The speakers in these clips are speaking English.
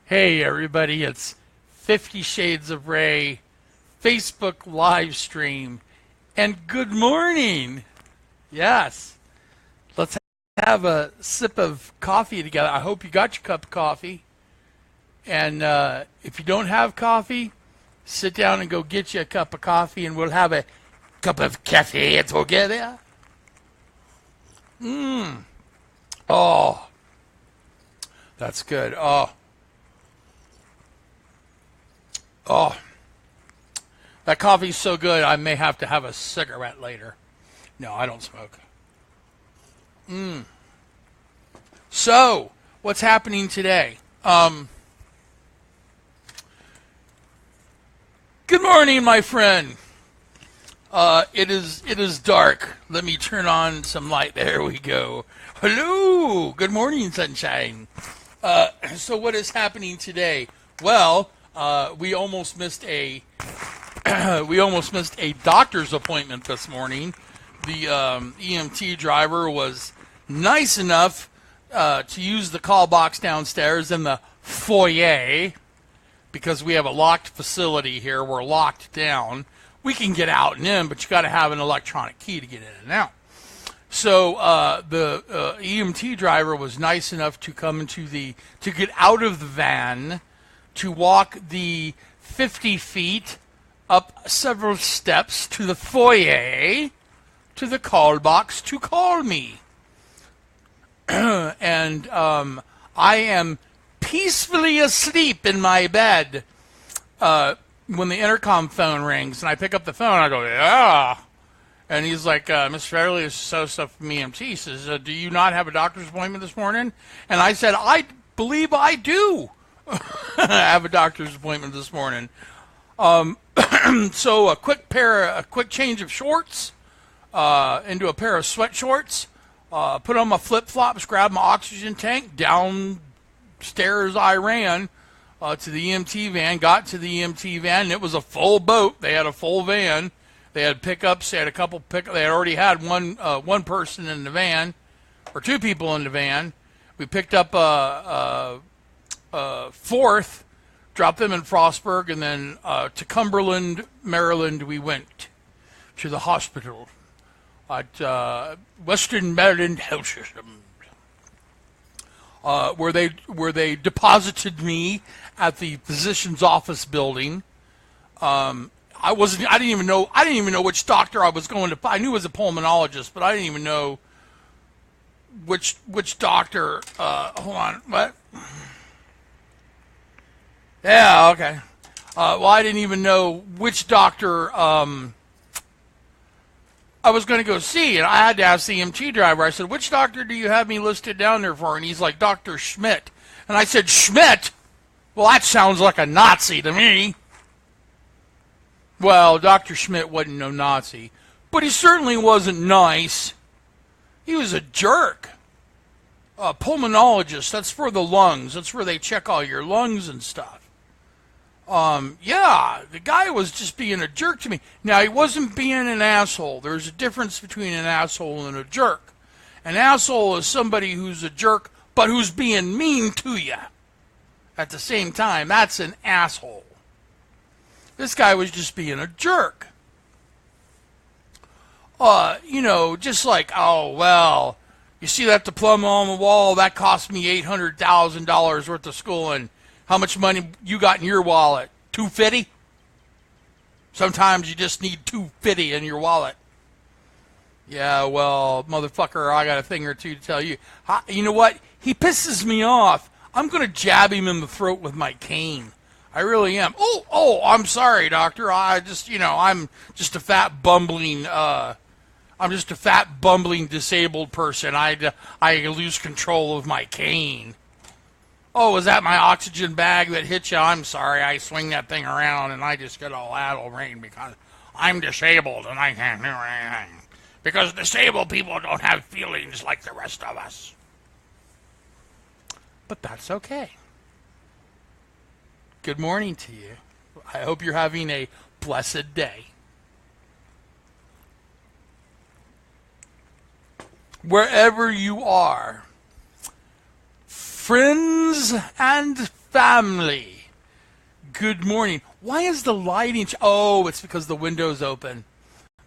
Hey everybody, it's 50 Shades of Ray Facebook live stream. And good morning. Yes. Let's have a sip of coffee together. I hope you got your cup of coffee. And if you don't have coffee, sit down and go get you a cup of coffee and we'll have a cup of coffee together. Oh, that's good. Oh, that coffee's so good, I may have to have a cigarette later. No, I don't smoke. So, what's happening today? Good morning, my friend. It is dark. Let me turn on some light. There we go. Hello. Good morning, sunshine. So what is happening today? Well, we almost missed a doctor's appointment this morning. The EMT driver was nice enough to use the call box downstairs in the foyer because we have a locked facility here. We're locked down. We can get out and in, but you got to have an electronic key to get in and out. So the EMT driver was nice enough to to get out of the van, to walk the 50 feet up several steps to the foyer, to the call box to call me. And I am peacefully asleep in my bed when the intercom phone rings, and I pick up the phone, I go, yeah. And he's like, Miss Fairley, this is so stuff from EMT. He says, do you not have a doctor's appointment this morning? And I said, I believe I do have a doctor's appointment this morning. So a quick change of shorts into a pair of sweat shorts, put on my flip-flops, grab my oxygen tank, downstairs I ran to the EMT van, got to the EMT van, and it was a full boat. They had a full van. They had pickups. They had a couple pickups. They had already had one person in the van, or two people in the van. We picked up a fourth, dropped them in Frostburg, and then to Cumberland, Maryland, we went to the hospital at Western Maryland Health System, where they deposited me at the physician's office building. I didn't even know which doctor I was going to. I knew it was a pulmonologist, but I didn't even know which doctor. Hold on, what? Yeah, okay. Well, I didn't even know which doctor I was going to go see, and I had to ask the EMT driver. I said, "Which doctor do you have me listed down there for?" And he's like, "Dr. Schmidt." And I said, "Schmidt? Well, that sounds like a Nazi to me." Well, Dr. Schmidt wasn't no Nazi, but he certainly wasn't nice. He was a jerk. A pulmonologist, that's for the lungs. That's where they check all your lungs and stuff. Yeah, the guy was just being a jerk to me. Now, he wasn't being an asshole. There's a difference between an asshole and a jerk. An asshole is somebody who's a jerk, but who's being mean to you. At the same time, that's an asshole. This guy was just being a jerk. Just like, oh, well, you see that diploma on the wall? That cost me $800,000 worth of schooling. How much money you got in your wallet? $250? Sometimes you just need $250 in your wallet. Yeah, well, motherfucker, I got a thing or two to tell you. You know what? He pisses me off. I'm going to jab him in the throat with my cane. I really am. Oh, I'm sorry, doctor. I'm just a fat bumbling disabled person. I lose control of my cane. Oh, was that my oxygen bag that hit you? I'm sorry. I swing that thing around and I just get all addle brain because I'm disabled and I can't do anything. Because disabled people don't have feelings like the rest of us. But that's okay. Good morning to you. I hope you're having a blessed day. Wherever you are, friends and family. Good morning. Why is the lighting? Oh, it's because the window's open.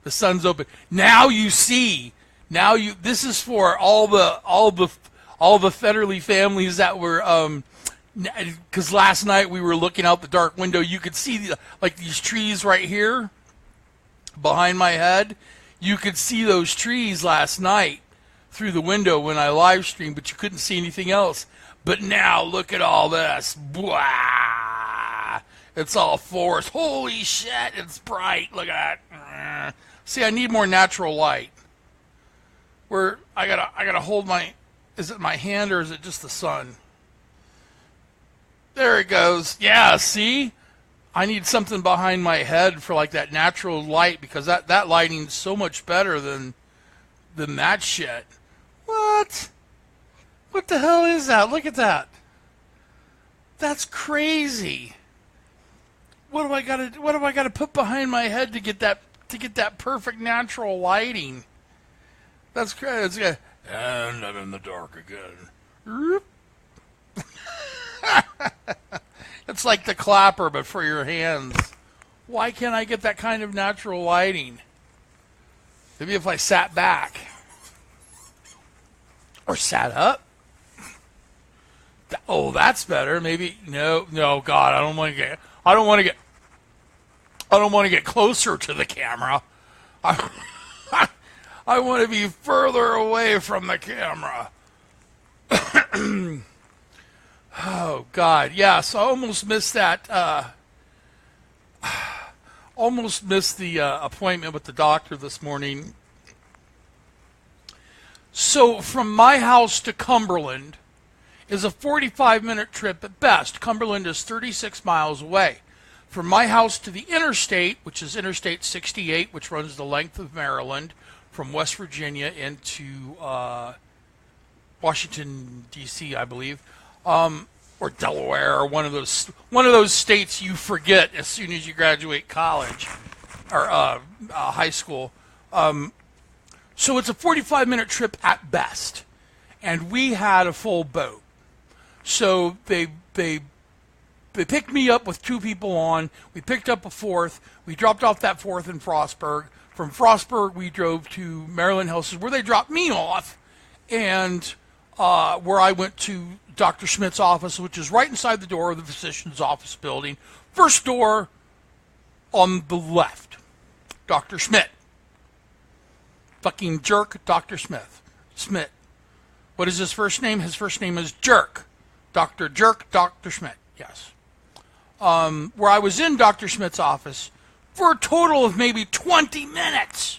The sun's open. Now you see. Now you. This is for all the Federally families that were. Because last night we were looking out the dark window. You could see like these trees right here behind my head. You could see those trees last night through the window when I live streamed, but you couldn't see anything else. But now look at all this. Blah! It's all forest. Holy shit, it's bright. Look at that. See, I need more natural light. Where I gotta hold my, is it my hand or is it just the sun? There it goes. Yeah, see? I need something behind my head for like that natural light, because that lighting's so much better than that shit. What? What the hell is that? Look at that. That's crazy. What do I gotta put behind my head to get that perfect natural lighting? That's crazy. And I'm in the dark again. It's like the clapper, but for your hands. Why can't I get that kind of natural lighting? Maybe if I sat back. Or sat up. Oh, that's better. Maybe no, God, I don't want to get closer to the camera. I want to be further away from the camera. Oh, God. Yeah, so I almost missed that. Almost missed the appointment with the doctor this morning. So from my house to Cumberland is a 45-minute trip at best. Cumberland is 36 miles away. From my house to the interstate, which is Interstate 68, which runs the length of Maryland, from West Virginia into Washington, D.C., I believe, or Delaware, or one of those states you forget as soon as you graduate college or high school. So it's a 45-minute trip at best, and we had a full boat. So they picked me up with two people on. We picked up a fourth. We dropped off that fourth in Frostburg. From Frostburg, we drove to Maryland Hills, where they dropped me off, and where I went to Dr. Schmidt's office, which is right inside the door of the physician's office building. First door on the left. Dr. Schmidt. Fucking jerk, Dr. Schmidt. What is his first name? His first name is Jerk. Dr. Jerk, Dr. Schmidt. Yes. Where I was in Dr. Schmidt's office for a total of maybe 20 minutes.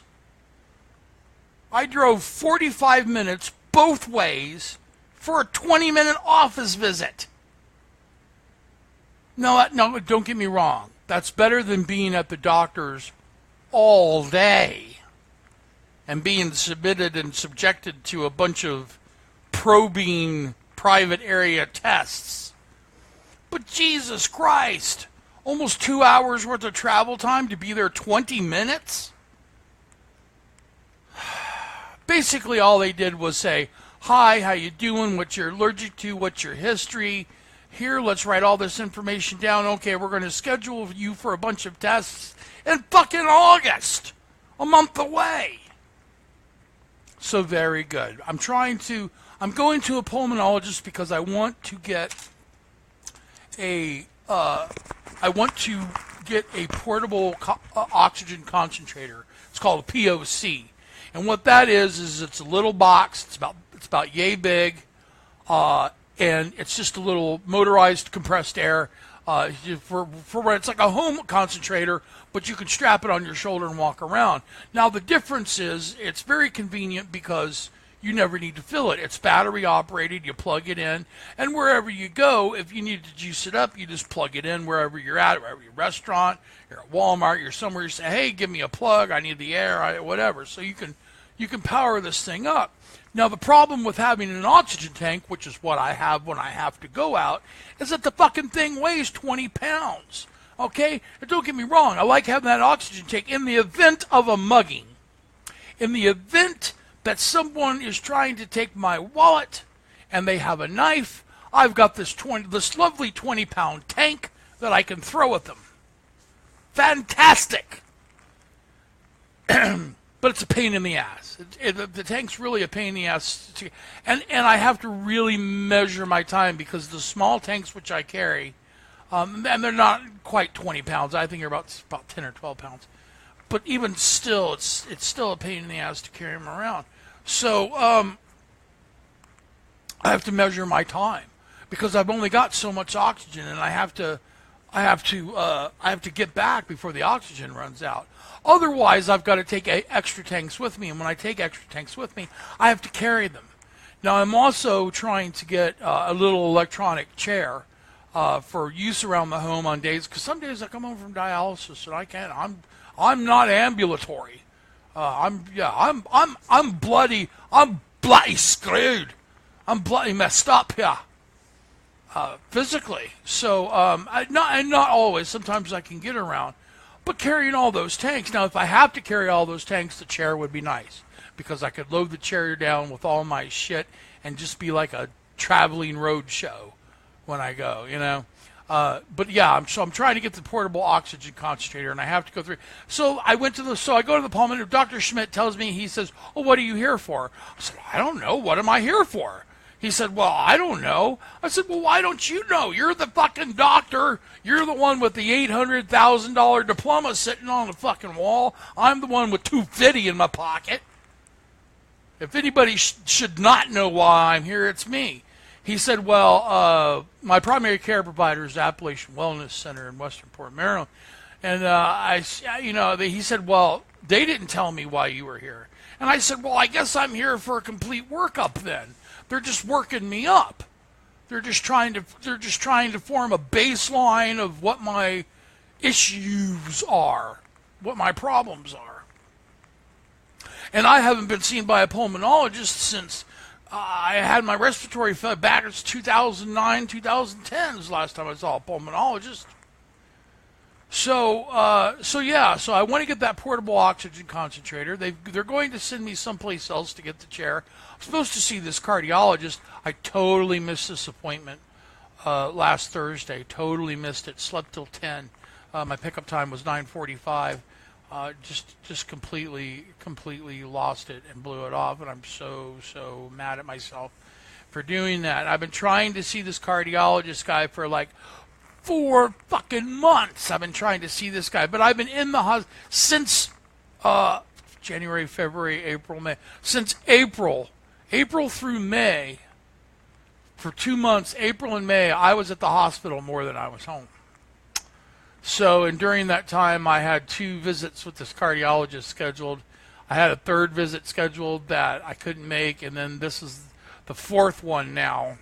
I drove 45 minutes both ways for a 20-minute office visit. No, don't get me wrong. That's better than being at the doctor's all day and being submitted and subjected to a bunch of probing private area tests. But Jesus Christ, almost 2 hours worth of travel time to be there 20 minutes? Basically all they did was say, hi, how you doing, what you're allergic to, what's your history. Here, let's write all this information down. Okay, we're going to schedule you for a bunch of tests in fucking August, a month away. So very good. I'm going to a pulmonologist because I want to get a portable oxygen concentrator. It's called a POC. And what that is it's a little box. It's about yay big, and it's just a little motorized compressed air. It's like a home concentrator, but you can strap it on your shoulder and walk around. Now the difference is it's very convenient because you never need to fill it. It's battery operated. You plug it in, and wherever you go, if you need to juice it up, you just plug it in wherever you're at, wherever you're at a restaurant, you're at Walmart, you're somewhere. You say, hey, give me a plug. I need the air, whatever. So you can power this thing up. Now the problem with having an oxygen tank, which is what I have when I have to go out, is that the fucking thing weighs 20 pounds. Okay? And don't get me wrong. I like having that oxygen tank in the event of a mugging. In the event that someone is trying to take my wallet and they have a knife, I've got this lovely 20-pound tank that I can throw at them. Fantastic. But it's a pain in the ass. The tank's really a pain in the ass. And I have to really measure my time because the small tanks which I carry, and they're not quite 20 pounds. I think they're about 10 or 12 pounds. But even still, it's still a pain in the ass to carry them around. So I have to measure my time because I've only got so much oxygen, and I have to get back before the oxygen runs out. Otherwise, I've got to take extra tanks with me, and when I take extra tanks with me, I have to carry them. Now, I'm also trying to get a little electronic chair for use around the home on days, because some days I come home from dialysis and I can't. I'm not ambulatory. I'm bloody. I'm bloody screwed. I'm bloody messed up here. Physically. So, not always. Sometimes I can get around. But carrying all those tanks. Now, if I have to carry all those tanks, the chair would be nice. Because I could load the chair down with all my shit and just be like a traveling road show when I go, you know. But yeah, I'm trying to get the portable oxygen concentrator, and I have to go through. So I go to the pulmonary. Dr. Schmidt tells me, he says, "Oh, what are you here for?" I said, "I don't know. What am I here for?" He said, "Well, I don't know." I said, "Well, why don't you know? You're the fucking doctor. You're the one with the $800,000 diploma sitting on the fucking wall. I'm the one with $250 in my pocket. If anybody should not know why I'm here, it's me." He said, "Well, my primary care provider is Appalachian Wellness Center in Westernport, Maryland." And he said, "Well, they didn't tell me why you were here." And I said, "Well, I guess I'm here for a complete workup then. They're just working me up. They're just trying to form a baseline of what my issues are, what my problems are." And I haven't been seen by a pulmonologist since I had my respiratory back. It's 2009, 2010 is the last time I saw a pulmonologist. So I want to get that portable oxygen concentrator. They're going to send me someplace else to get the chair. I'm supposed to see this cardiologist. I totally missed this appointment last Thursday. Totally missed it. Slept till 10. My pickup time was 9:45. Just completely lost it and blew it off, and I'm so mad at myself for doing that. I've been trying to see this cardiologist guy for like 4 fucking months. I've been trying to see this guy, but I've been in the hospital since January, February, April, May. Since April through May, for 2 months, April and May, I was at the hospital more than I was home. So, and during that time, I had 2 visits with this cardiologist scheduled. I had a 3rd visit scheduled that I couldn't make, and then this is the 4th one now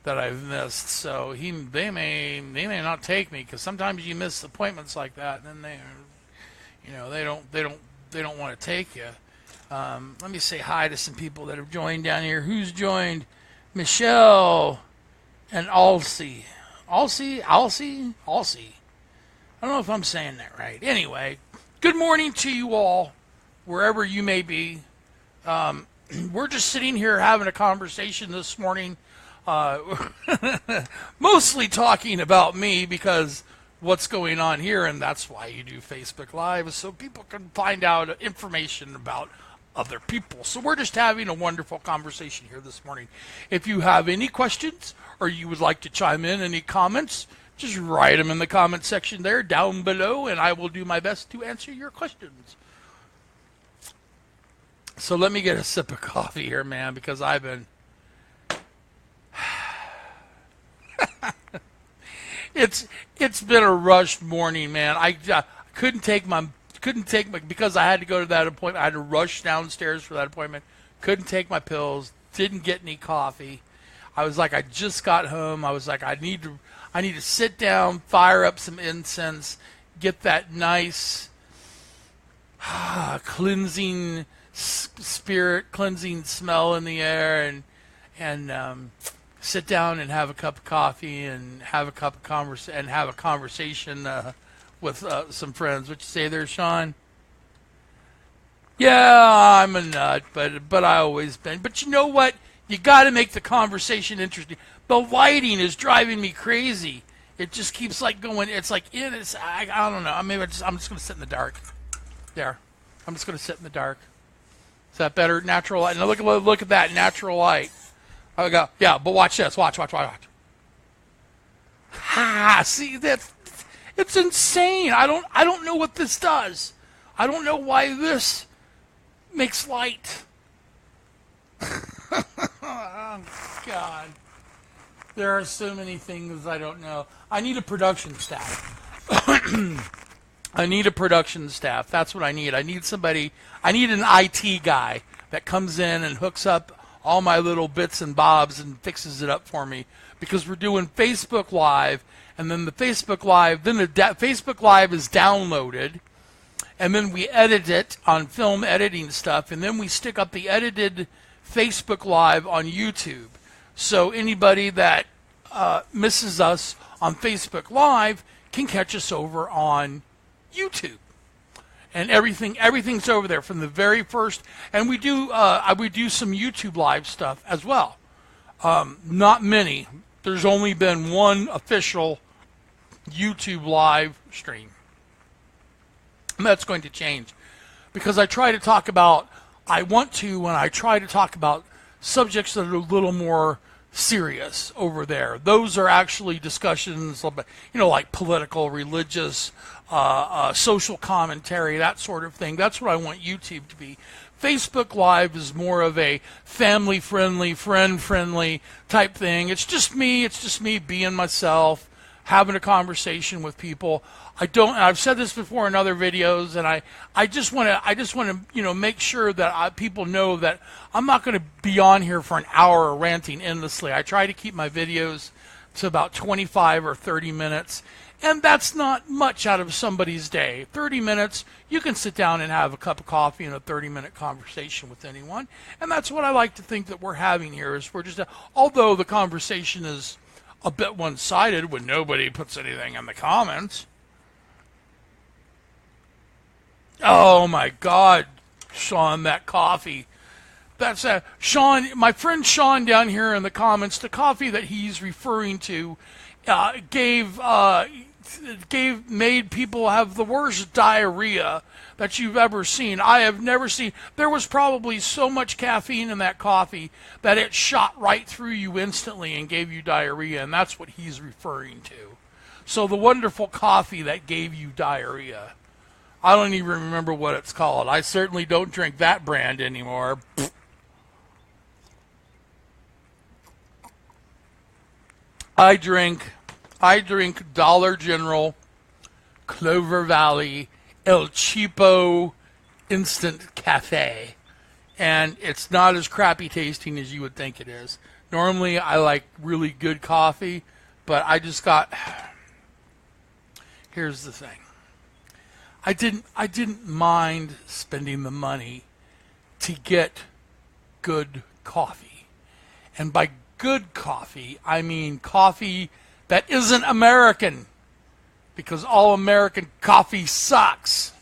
that I've missed. So they may not take me, because sometimes you miss appointments like that, and then they don't want to take you. Let me say hi to some people that have joined down here. Who's joined? Michelle and Alcy. Alcy. I don't know if I'm saying that right. Anyway, good morning to you all, wherever you may be. We're just sitting here having a conversation this morning, mostly talking about me, because what's going on here, and that's why you do Facebook Live, so people can find out information about other people. So we're just having a wonderful conversation here this morning. If you have any questions or you would like to chime in, any comments, just write them in the comment section there down below, and I will do my best to answer your questions. So let me get a sip of coffee here, man, because I've been... It's been a rushed morning, man. I couldn't take my because I had to go to that appointment. I had to rush downstairs for that appointment. Couldn't take my pills. Didn't get any coffee. I was like, I just got home. I was like, I need to sit down, fire up some incense, get that nice cleansing spirit, cleansing smell in the air, and sit down and have a cup of coffee and have a conversation with some friends. What you say there, Sean? Yeah, I'm a nut, but I always been. But you know what? You got to make the conversation interesting. The lighting is driving me crazy. It just keeps like going. It's like I don't know. I'm just gonna sit in the dark. There. I'm just gonna sit in the dark. Is that better? Natural light. Now look at that natural light. I go. Yeah, but watch this. Watch. Ha! See that? It's insane. I don't know what this does. I don't know why this makes light. Oh God. There are so many things I don't know. I need a production staff. I need a production staff. That's what I need. I need somebody. I need an IT guy that comes in and hooks up all my little bits and bobs and fixes it up for me. Because we're doing Facebook Live, and then the Facebook Live, Facebook Live is downloaded, and then we edit it on film editing stuff, and then we stick up the edited Facebook Live on YouTube. So anybody that misses us on Facebook Live can catch us over on YouTube, and everything's over there from the very first. And we do some YouTube Live stuff as well. Not many. There's only been one official YouTube Live stream, and that's going to change because I try to talk about. When I try to talk about subjects that are a little more serious over there. Those are actually discussions, like political, religious, social commentary, that sort of thing. That's what I want YouTube to be. Facebook Live is more of a family-friendly, friend-friendly type thing. It's just me being myself, having a conversation with people. I've said this before in other videos, and I just want to make sure that people know that I'm not going to be on here for an hour ranting endlessly. I try to keep my videos to about 25 or 30 minutes, and that's not much out of somebody's day. 30 minutes, you can sit down and have a cup of coffee and a 30-minute conversation with anyone, and that's what I like to think that we're having here. Although the conversation is a bit one-sided when nobody puts anything in the comments. Oh my God, Sean, that coffee. That's Sean, my friend Sean down here in the comments, the coffee that he's referring to made people have the worst diarrhea that you've ever seen. I have never seen. There was probably so much caffeine in that coffee that it shot right through you instantly and gave you diarrhea, and that's what he's referring to. So the wonderful coffee that gave you diarrhea. I don't even remember what it's called. I certainly don't drink that brand anymore. I drink Dollar General, Clover Valley, El Cheapo Instant Cafe. And it's not as crappy tasting as you would think it is. Normally I like really good coffee, but here's the thing. I didn't mind spending the money to get good coffee. And by good coffee, I mean coffee that isn't American, because all American coffee sucks.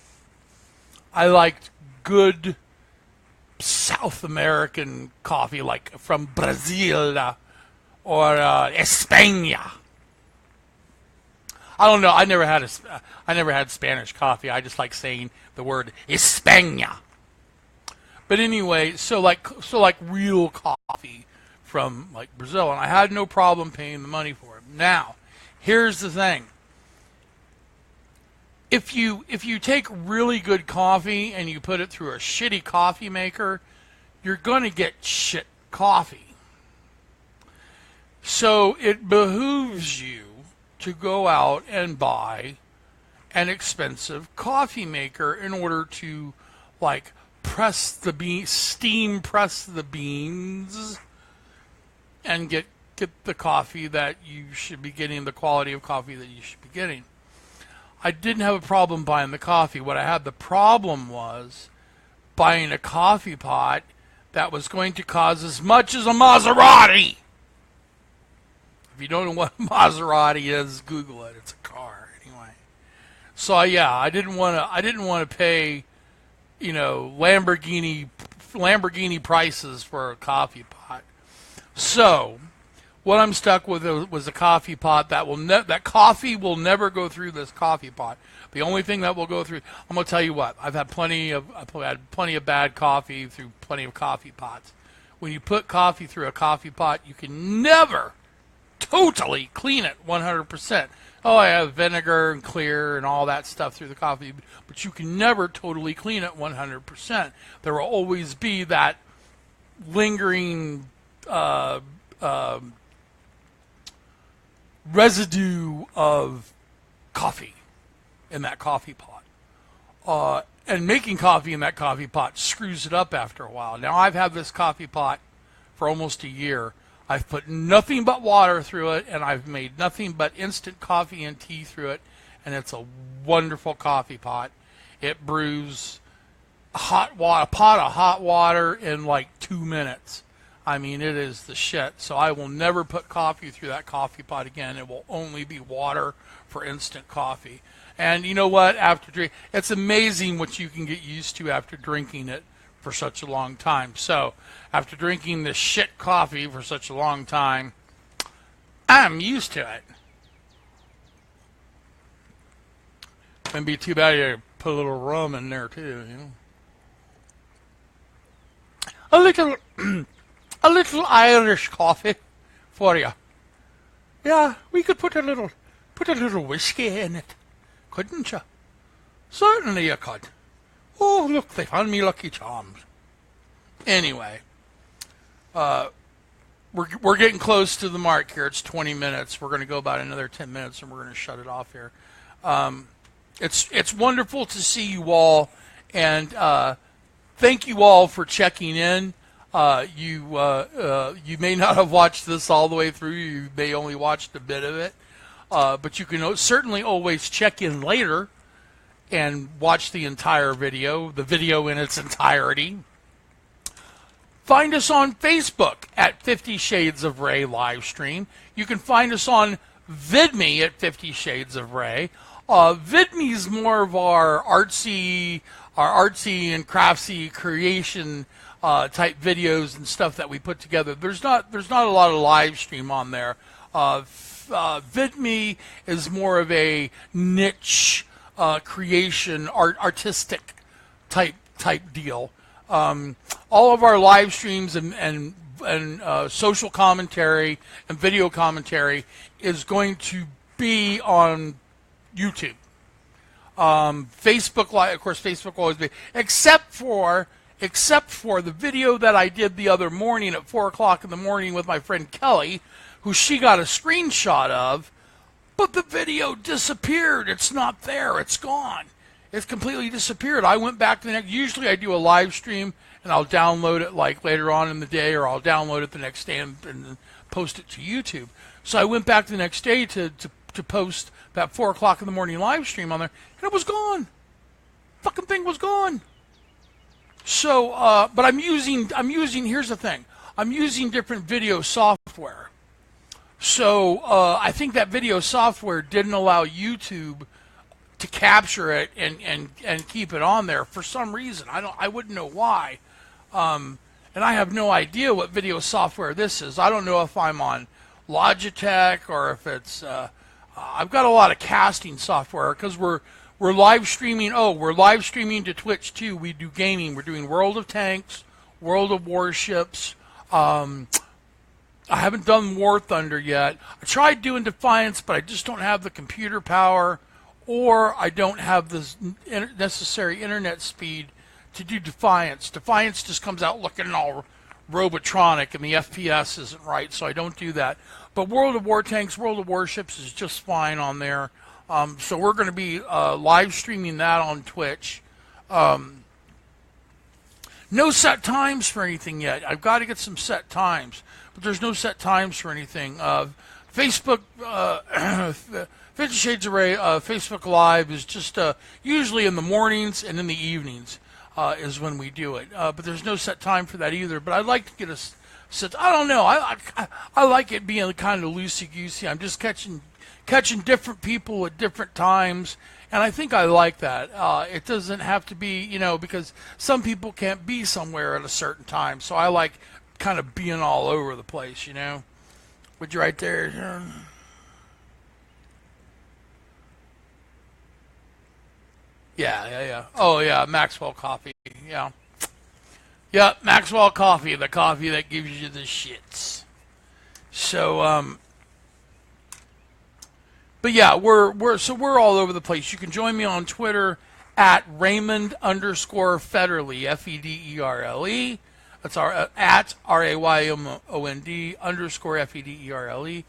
I liked good South American coffee, like from Brazil or España. I don't know. I never had Spanish coffee. I just like saying the word España. But anyway, so like real coffee from like Brazil, and I had no problem paying the money for it. Now, here's the thing. If you take really good coffee and you put it through a shitty coffee maker, you're going to get shit coffee. So it behooves you to go out and buy an expensive coffee maker in order to like steam press the beans and get the coffee that you should be getting, the quality of coffee that you should be getting. I didn't have a problem buying the coffee. What I had the problem was buying a coffee pot that was going to cost as much as a Maserati. If you don't know what Maserati is, Google it. It's a car, anyway. So yeah, I didn't want to pay, Lamborghini prices for a coffee pot. So what I'm stuck with was a coffee pot that coffee will never go through this coffee pot. The only thing that will go through, I'm gonna tell you what, I've had plenty of bad coffee through plenty of coffee pots. When you put coffee through a coffee pot, you can never totally clean it 100%. Oh, I have vinegar and clear and all that stuff through the coffee, but you can never totally clean it 100%. There will always be that lingering residue of coffee in that coffee pot. And making coffee in that coffee pot screws it up after a while. Now, I've had this coffee pot for almost a year. I've put nothing but water through it, and I've made nothing but instant coffee and tea through it, and it's a wonderful coffee pot. It brews a pot of hot water in like 2 minutes. I mean, it is the shit. So I will never put coffee through that coffee pot again. It will only be water for instant coffee. And you know what? It's amazing what you can get used to after drinking it for such a long time. So after drinking this shit coffee for such a long time, I'm used to it. Wouldn't be too bad to put a little rum in there too, you know. A little Irish coffee for you. Yeah, we could put a little whiskey in it, couldn't you? Certainly you could. Oh, look, they found me Lucky Charms. Anyway, we're getting close to the mark here. It's 20 minutes. We're going to go about another 10 minutes, and we're going to shut it off here. It's wonderful to see you all, and thank you all for checking in. You may not have watched this all the way through. You may only watched a bit of it, but you can certainly always check in later and watch the entire video, the video in its entirety. Find us on Facebook at 50 Shades of Ray Livestream. You can find us on VidMe at 50 Shades of Ray. VidMe is more of our artsy and craftsy creation type videos and stuff that we put together. There's not a lot of live stream on there. VidMe is more of a niche creation, artistic type deal. All of our live streams and social commentary and video commentary is going to be on YouTube. Facebook Live, of course, Facebook will always be, except for the video that I did the other morning at 4 o'clock in the morning with my friend Kelly, who she got a screenshot of, but the video disappeared. It's not there. It's gone. It's completely disappeared. I went back to the next. Usually I do a live stream and I'll download it like later on in the day, or I'll download it the next day and post it to YouTube. So I went back the next day to post that 4 o'clock in the morning live stream on there, and it was gone. Fucking thing was gone. So, but I'm using. Here's the thing. I'm using different video software. So I think that video software didn't allow YouTube to capture it and keep it on there for some reason. I wouldn't know why. And I have no idea what video software this is. I don't know if I'm on Logitech or if it's. I've got a lot of casting software because we're live streaming. Oh, we're live streaming to Twitch too. We do gaming. We're doing World of Tanks, World of Warships. I haven't done War Thunder yet. I tried doing Defiance, but I just don't have the computer power, or I don't have the necessary internet speed to do Defiance. Defiance just comes out looking all Robotronic, and the FPS isn't right, so I don't do that. But World of War Tanks, World of Warships is just fine on there. So we're going to be live streaming that on Twitch. No set times for anything yet. I've got to get some set times, but there's no set times for anything. Facebook, 50 Shades of Ray, Facebook Live is just usually in the mornings and in the evenings is when we do it. But there's no set time for that either. But I'd like to get a set. I don't know. I like it being kind of loosey-goosey. I'm just catching different people at different times, and I think I like that. It doesn't have to be, because some people can't be somewhere at a certain time, so I like kind of being all over the place, Would you right there? Yeah. Oh, yeah, Maxwell Coffee. Yeah. Yeah, Maxwell Coffee, the coffee that gives you the shits. So, but yeah, we're all over the place. You can join me on Twitter at Raymond_Federle, Federle. That's our at RAYMOND_FEDERLE.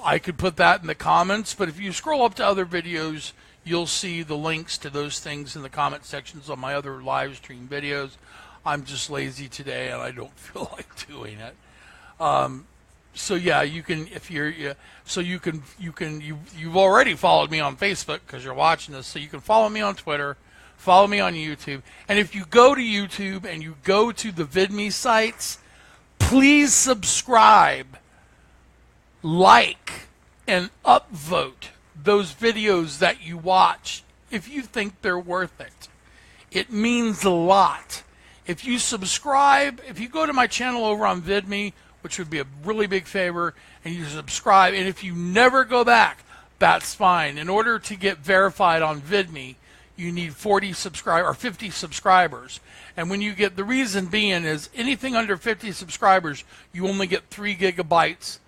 I could put that in the comments, but if you scroll up to other videos, you'll see the links to those things in the comment sections on my other live stream videos. I'm just lazy today and I don't feel like doing it. So yeah, you can, if you're, yeah, so you've already followed me on Facebook because you're watching this, so you can follow me on Twitter, follow me on YouTube, and if you go to YouTube and you go to the VidMe sites, please subscribe, like, and upvote those videos that you watch if you think they're worth it. It means a lot. If you subscribe, if you go to my channel over on VidMe, which would be a really big favor, and you subscribe, and if you never go back, that's fine. In order to get verified on VidMe, you need 40 subscribers or 50 subscribers. And when you get, the reason being is anything under 50 subscribers, you only get 3 gigabytes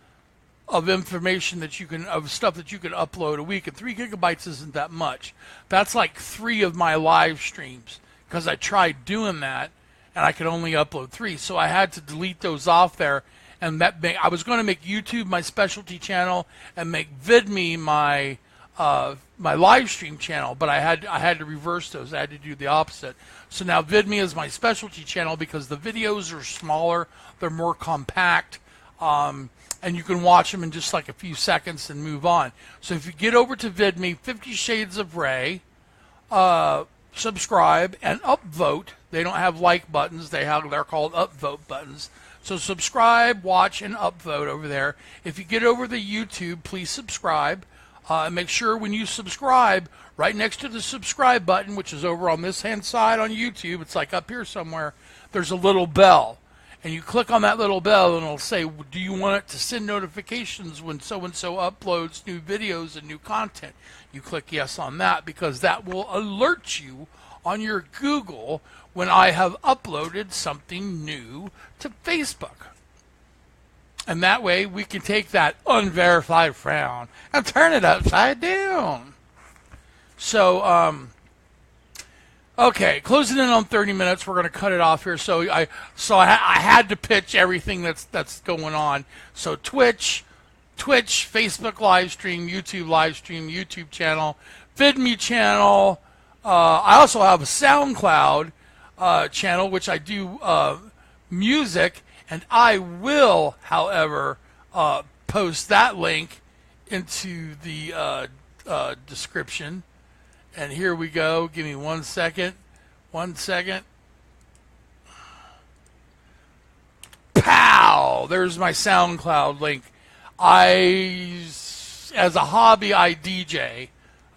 of information that you can, of stuff that you can upload a week, and 3 gigabytes isn't that much. That's like 3 of my live streams, because I tried doing that and I could only upload 3, so I had to delete those off there. And I was going to make YouTube my specialty channel and make VidMe my my live stream channel, but I had to reverse those. I had to do the opposite. So now VidMe is my specialty channel because the videos are smaller, they're more compact, and you can watch them in just like a few seconds and move on. So if you get over to VidMe, 50 Shades of Ray, subscribe and upvote. They don't have like buttons; they're called upvote buttons. So subscribe, watch, and upvote over there. If you get over to YouTube, please subscribe. And make sure when you subscribe, right next to the subscribe button, which is over on this hand side on YouTube, it's like up here somewhere, there's a little bell. And you click on that little bell and it'll say, do you want it to send notifications when so-and-so uploads new videos and new content? You click yes on that because that will alert you on your Google when I have uploaded something new to Facebook. And that way we can take that unverified frown and turn it upside down. So, okay, closing in on 30 minutes. We're going to cut it off here. So I had to pitch everything that's going on. So Twitch, Facebook live stream, YouTube channel, VidMe channel. I also have a SoundCloud channel, which I do music, and I will, however, post that link into the description. And here we go. Give me 1 second. 1 second. Pow! There's my SoundCloud link. As a hobby, I DJ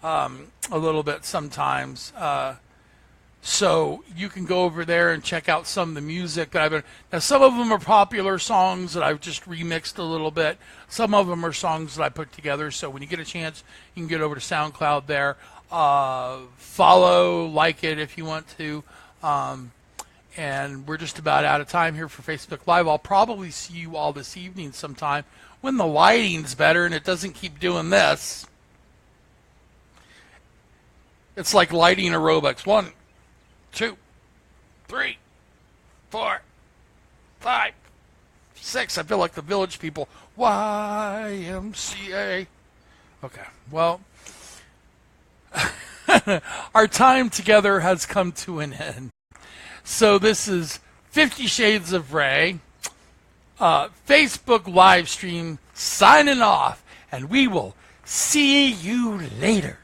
a little bit sometimes. So you can go over there and check out some of the music that I've been. Now, some of them are popular songs that I've just remixed a little bit. Some of them are songs that I put together. So when you get a chance, you can get over to SoundCloud there. Follow, like it if you want to. And we're just about out of time here for Facebook Live. I'll probably see you all this evening sometime when the lighting's better and it doesn't keep doing this. It's like lighting aerobics. 1, 2, 3, 4, 5, 6. I feel like the Village People. YMCA. Okay, well, our time together has come to an end. So this is 50 Shades of Ray, Facebook live stream signing off, and we will see you later.